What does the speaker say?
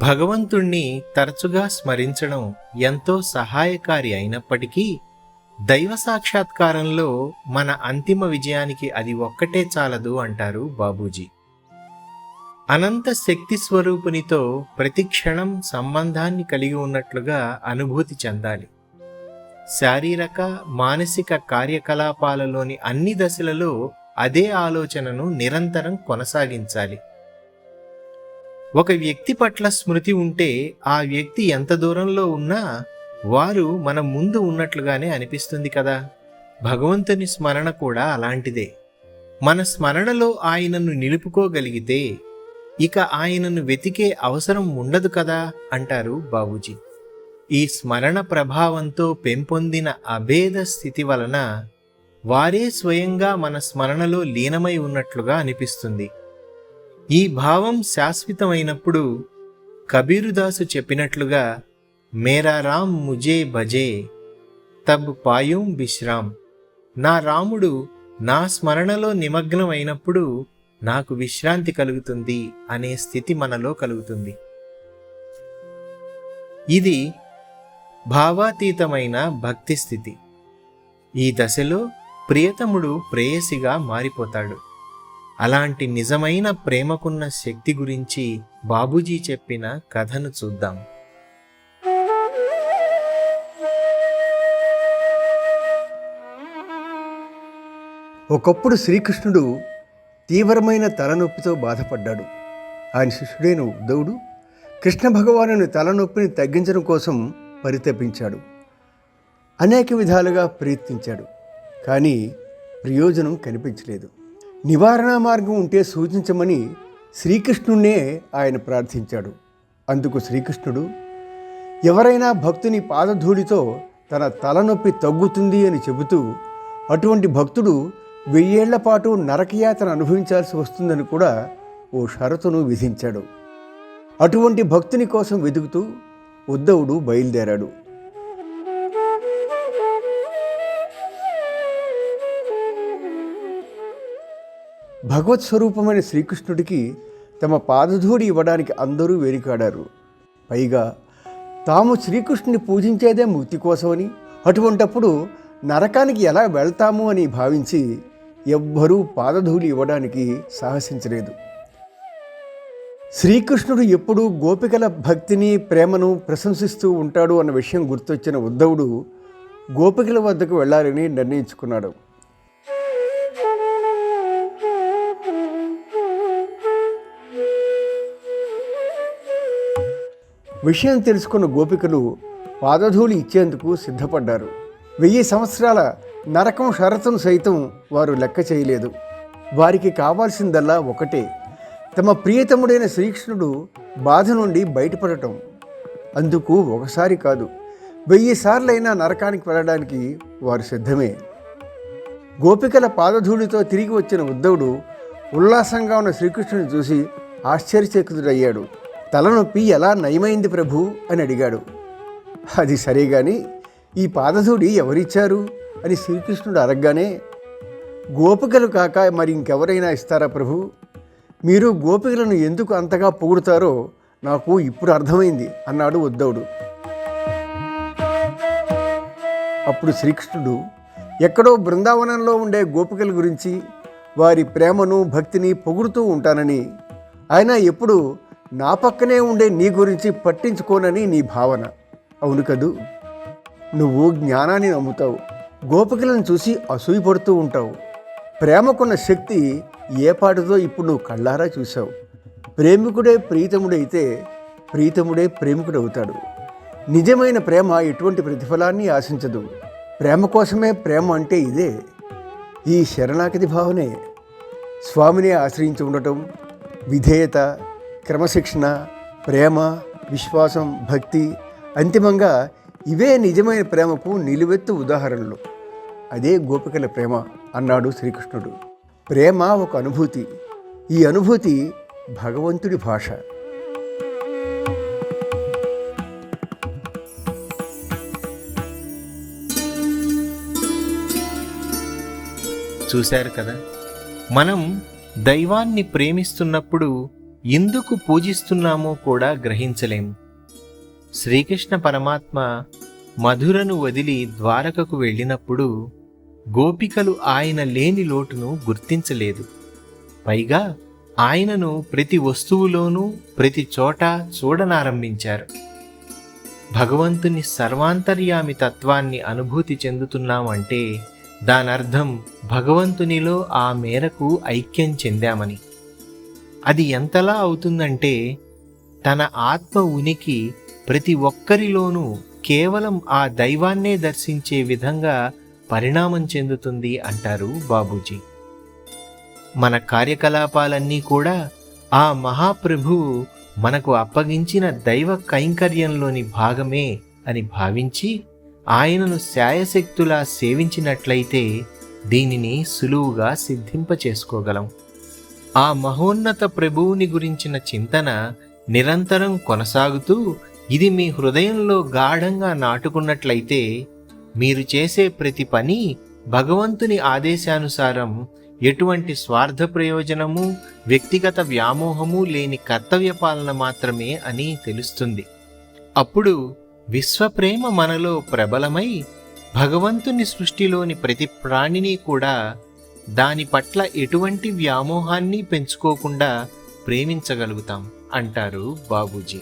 భగవంతుణ్ణి తరచుగా స్మరించడం ఎంతో సహాయకారి అయినప్పటికీ దైవ సాక్షాత్కారంలో మన అంతిమ విజయానికి అది ఒక్కటే చాలదు అంటారు బాబూజీ. అనంత శక్తి స్వరూపునితో ప్రతి క్షణం సంబంధాన్ని కలిగి ఉన్నట్లుగా అనుభూతి చెందాలి. శారీరక మానసిక కార్యకలాపాలలోని అన్ని దశలలో అదే ఆలోచనను నిరంతరం కొనసాగించాలి. ఒక వ్యక్తి పట్ల స్మృతి ఉంటే ఆ వ్యక్తి ఎంత దూరంలో ఉన్నా వారు మన ముందు ఉన్నట్లుగానే అనిపిస్తుంది కదా. భగవంతుని స్మరణ కూడా అలాంటిదే. మన స్మరణలో ఆయనను నిలుపుకోగలిగితే ఇక ఆయనను వెతికే అవసరం ఉండదు కదా అంటారు బాబూజీ. ఈ స్మరణ ప్రభావంతో పెంపొందిన అభేద స్థితి వలన వారే స్వయంగా మన స్మరణలో లీనమై ఉన్నట్లుగా అనిపిస్తుంది. ఈ భావం శాశ్వతమైనప్పుడు కబీరుదాసు చెప్పినట్లుగా మేరా రామ్ ముజే భజే తబ్ పాయూం విశ్రామ్, నా రాముడు నా స్మరణలో నిమగ్నం అయినప్పుడు నాకు విశ్రాంతి కలుగుతుంది అనే స్థితి మనలో కలుగుతుంది. ఇది భావాతీతమైన భక్తి స్థితి. ఈ దశలో ప్రియతముడు ప్రేయసిగా మారిపోతాడు. అలాంటి నిజమైన ప్రేమకున్న శక్తి గురించి బాబూజీ చెప్పిన కథను చూద్దాం. ఒకప్పుడు శ్రీకృష్ణుడు తీవ్రమైన తలనొప్పితో బాధపడ్డాడు. ఆయన శిష్యుడైన ఉద్ధవుడు కృష్ణ భగవానుని తలనొప్పిని తగ్గించడం కోసం పరితపించాడు. అనేక విధాలుగా ప్రయత్నించాడు, కానీ ప్రయోజనం కనిపించలేదు. నివారణ మార్గం ఉంటే సూచించమని శ్రీకృష్ణున్నే ఆయన ప్రార్థించాడు. అందుకు శ్రీకృష్ణుడు, ఎవరైనా భక్తుని పాదధూళితో తన తలనొప్పి తగ్గుతుంది అని చెబుతూ అటువంటి భక్తుడు 1000 ఏళ్ల పాటు నరకయాతన అనుభవించాల్సి వస్తుందని కూడా ఓ షరతును విధించాడు. అటువంటి భక్తుని కోసం వెతుకుతూ ఉద్ధవుడు బయలుదేరాడు. భగవత్ స్వరూపమైన శ్రీకృష్ణుడికి తమ పాదధూళి ఇవ్వడానికి అందరూ వేరికాడారు. పైగా తాము శ్రీకృష్ణుని పూజించేదే ముక్తి కోసమని, అటువంటప్పుడు నరకానికి ఎలా వెళ్తాము అని భావించి ఎవ్వరూ పాదధూళి ఇవ్వడానికి సాహసించలేదు. శ్రీకృష్ణుడు ఎప్పుడూ గోపికల భక్తిని ప్రేమను ప్రశంసిస్తూ ఉంటాడు అన్న విషయం గుర్తొచ్చిన ఉద్ధవుడు గోపికల వద్దకు వెళ్ళాలని నిర్ణయించుకున్నాడు. విషయం తెలుసుకున్న గోపికలు పాదధూళి ఇచ్చేందుకు సిద్ధపడ్డారు. 1000 సంవత్సరాల నరకం షరతును సైతం వారు లెక్క చేయలేదు. వారికి కావాల్సిందల్లా ఒకటే, తమ ప్రియతముడైన శ్రీకృష్ణుడు బాధ నుండి బయటపడటం. అందుకు ఒకసారి కాదు, 1000 సార్లైనా నరకానికి వెళ్ళడానికి వారు సిద్ధమే. గోపికల పాదధూళితో తిరిగి వచ్చిన ఉద్ధవుడు ఉల్లాసంగా ఉన్న శ్రీకృష్ణుని చూసి ఆశ్చర్యచకితుడయ్యాడు. తలనొప్పి ఎలా నయమైంది ప్రభు అని అడిగాడు. అది సరే గాని ఈ పాదధూళి ఎవరిచ్చారు అని శ్రీకృష్ణుడు అడగగానే, గోపికలు కాక మరి ఇంకెవరైనా ఇస్తారా ప్రభు? మీరు గోపికలను ఎందుకు అంతగా పొగుడుతారో నాకు ఇప్పుడు అర్థమైంది అన్నాడు ఉద్ధవుడు. అప్పుడు శ్రీకృష్ణుడు ఎక్కడో బృందావనంలో ఉండే గోపికల గురించి, వారి ప్రేమను భక్తిని పొగుడుతూ ఉంటానని, అయినా ఎప్పుడు నా పక్కనే ఉండే నీ గురించి పట్టించుకోనని నీ భావన. అవును కదూ? నువ్వు జ్ఞానాన్ని నమ్ముతావు, గోపికలను చూసి అసూయపడుతూ ఉంటావు. ప్రేమకున్న శక్తి ఏ పాటితో ఇప్పుడు నువ్వు కళ్ళారా చూసావు. ప్రేమికుడే ప్రీతముడైతే ప్రీతముడే ప్రేమికుడవుతాడు. నిజమైన ప్రేమ ఎటువంటి ప్రతిఫలాన్ని ఆశించదు. ప్రేమ కోసమే ప్రేమ అంటే ఇదే, ఈ శరణాగతి భావనే. స్వామిని ఆశ్రయించి ఉండటం, విధేయత, క్రమశిక్షణ, ప్రేమ, విశ్వాసం, భక్తి, అంతిమంగా ఇవే నిజమైన ప్రేమకు నిలువెత్తు ఉదాహరణలు. అదే గోపికల ప్రేమ అన్నాడు శ్రీకృష్ణుడు. ప్రేమ ఒక అనుభూతి. ఈ అనుభూతి భగవంతుడి భాష. చూశారు కదా, మనం దైవాన్ని ప్రేమిస్తున్నప్పుడు ఎందుకు పూజిస్తున్నామో కూడా గ్రహించలేం. శ్రీకృష్ణ పరమాత్మ మధురను వదిలి ద్వారకకు వెళ్ళినప్పుడు గోపికలు ఆయన లేని లోటును గుర్తించలేదు. పైగా ఆయనను ప్రతి వస్తువులోనూ ప్రతి చోట చూడనారంభించారు. భగవంతుని సర్వాంతర్యామి తత్వాన్ని అనుభూతి చెందుతున్నామంటే దానర్థం భగవంతునిలో ఆ మేరకు ఐక్యం చెందామని. అది ఎంతలా అవుతుందంటే తన ఆత్మ ఉనికి ప్రతి ఒక్కరిలోనూ కేవలం ఆ దైవాన్నే దర్శించే విధంగా పరిణామం చెందుతుంది అంటారు బాబూజీ. మన కార్యకలాపాలన్నీ కూడా ఆ మహాప్రభువు మనకు అప్పగించిన దైవ కైంకర్యంలోని భాగమే అని భావించి ఆయనను శాయశక్తులా సేవించినట్లయితే దీనిని సులువుగా సిద్ధింపచేసుకోగలం. ఆ మహోన్నత ప్రభువుని గురించిన చింతన నిరంతరం కొనసాగుతూ ఇది మీ హృదయంలో గాఢంగా నాటుకున్నట్లయితే మీరు చేసే ప్రతి పని భగవంతుని ఆదేశానుసారం ఎటువంటి స్వార్థ ప్రయోజనము వ్యక్తిగత వ్యామోహము లేని కర్తవ్య పాలన మాత్రమే అని తెలుస్తుంది. అప్పుడు విశ్వప్రేమ మనలో ప్రబలమై భగవంతుని సృష్టిలోని ప్రతి ప్రాణిని కూడా దాని పట్ల ఎటువంటి వ్యామోహాన్ని పెంచుకోకుండా ప్రేమించగలుగుతాం అంటారు బాబూజీ.